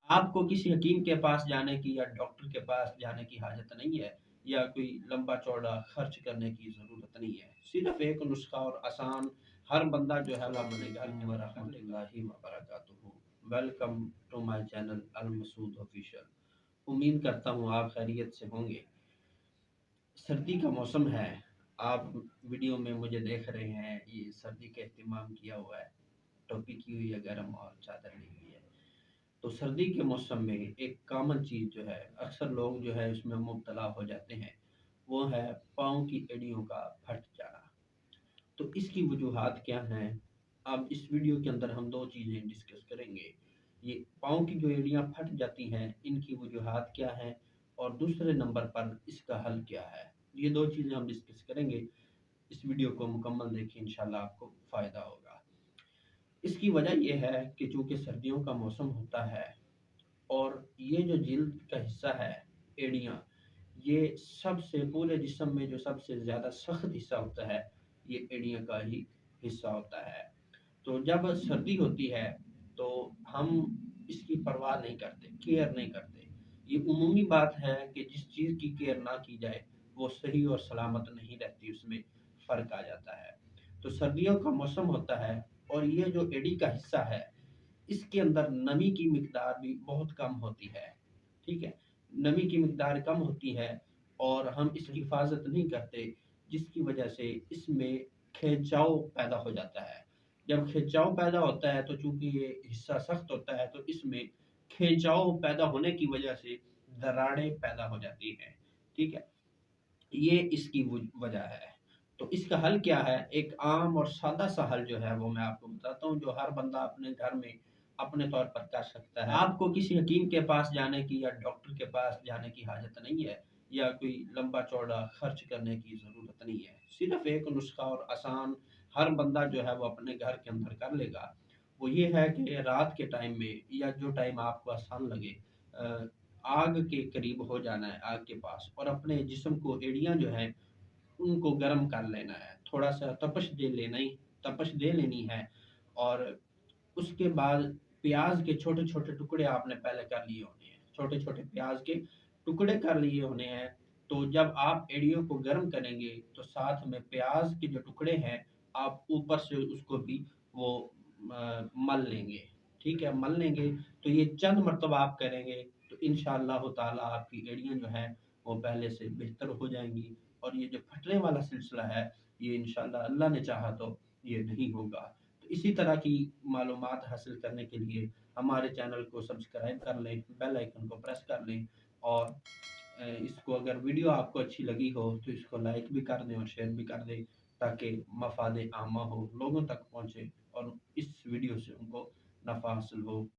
आपको किसी हकीम के पास जाने की या डॉक्टर के पास जाने की हाजत नहीं है, या कोई लंबा चौड़ा खर्च करने की ज़रूरत नहीं है। सिर्फ़ एक नुस्ख़ा और आसान हर बंदा जो है वो अपने घर के अंदर कर लेगा। वरहमतुल्लाहि व बरकातुहू। Welcome to my channel Al Masood official. उम्मीद करता हूँ आप खैरियत से होंगे। सर्दी का मौसम है, आप वीडियो में मुझे देख रहे हैं, ये सर्दी का एहतमाम किया हुआ है, टोपी की हुई है गर्म और चादर ली हुई है। तो सर्दी के मौसम में एक कॉमन चीज़ जो है, अक्सर लोग जो है उसमें मुब्तला हो जाते हैं, वो है पाँव की एड़ियों का फट जाना। तो इसकी वजूहात क्या हैं? अब इस वीडियो के अंदर हम 2 चीज़ें डिस्कस करेंगे। ये पाँव की जो एड़ियाँ फट जाती हैं, इनकी वजूहात क्या हैं? और दूसरे नंबर पर इसका हल क्या है? ये 2 चीज़ें हम डिस्कस करेंगे। इस वीडियो को मुकम्मल देखें, इंशाल्लाह आपको फ़ायदा होगा। इसकी वजह ये है कि चूँकि सर्दियों का मौसम होता है और ये जो जिल्द का हिस्सा है, एड़ियाँ, ये सबसे पूरे जिस्म में जो सबसे ज़्यादा सख्त हिस्सा होता है, ये एड़ियों का ही हिस्सा होता है। तो जब सर्दी होती है, तो हम इसकी परवाह नहीं करते, केयर नहीं करते। ये उमूमी बात है कि जिस चीज़ की केयर ना की जाए, वो सही और सलामत नहीं रहती, उसमें फ़र्क आ जाता है। तो सर्दियों का मौसम होता है और ये जो एड़ी का हिस्सा है, इसके अंदर नमी की मिकदार भी बहुत कम होती है, ठीक है? नमी की मिकदार कम होती है और हम इसकी हिफाज़त नहीं करते, जिसकी वजह से इसमें खिंचाव पैदा हो जाता है। जब खिंचाव पैदा होता है तो चूँकि ये हिस्सा सख्त होता है, तो इसमें खिंचाव पैदा होने की वजह से दरारें पैदा हो जाती हैं, ठीक है? ये इसकी वजह है। तो इसका हल क्या है? एक आम और सादा-सा हल जो है वो मैं आपको बताता हूँ, जो हर बंदा अपने घर में अपने तौर पर कर सकता है। आपको किसी हकीम के पास जाने की या डॉक्टर के पास जाने की हाजत नहीं है, या कोई लंबा-चौड़ा खर्च करने की ज़रूरत नहीं है। सिर्फ़ एक नुस्ख़ा और आसान हर बंदा जो है वो अपने घर के अंदर कर लेगा। वो ये है कि रात के टाइम में या जो टाइम आपको आसान लगे, अ, आग के करीब हो जाना है, आग के पास, और अपने जिस्म को एड़ियाँ जो हैं, उनको गर्म कर लेना है। थोड़ा-सा तपश दे लेनी है, और उसके बाद प्याज़ के छोटे-छोटे टुकड़े आपने पहले कर लिए होने हैं। छोटे-छोटे प्याज़ के टुकड़े कर लिए होने हैं, तो जब आप एड़ियों को गर्म करेंगे, तो साथ में प्याज़ के जो टुकड़े हैं, आप ऊपर से उसको भी वो मल लेंगे, ठीक है? मल लेंगे, तो ये चंद मर्तबा आप करेंगे, तो इंशाअल्लाह ताला आपकी एड़ियाँ जो हैं, वो पहले से बेहतर हो जाएँगी, और ये जो फटने वाला सिलसिला है, ये इंशाअल्लाह अल्लाह ने चाहा तो ये नहीं होगा। तो इसी तरह की मालूमात हासिल करने के लिए हमारे चैनल को सब्सक्राइब कर लें, बेल आइकन को प्रेस कर लें, और इसको, अगर वीडियो आपको अच्छी लगी हो तो इसको लाइक भी कर दें और शेयर भी कर दें, ताकि मफ़ाद आमा हो, लोगों तक पहुँचे और इस वीडियो से उनको नफ़ा हासिल हो।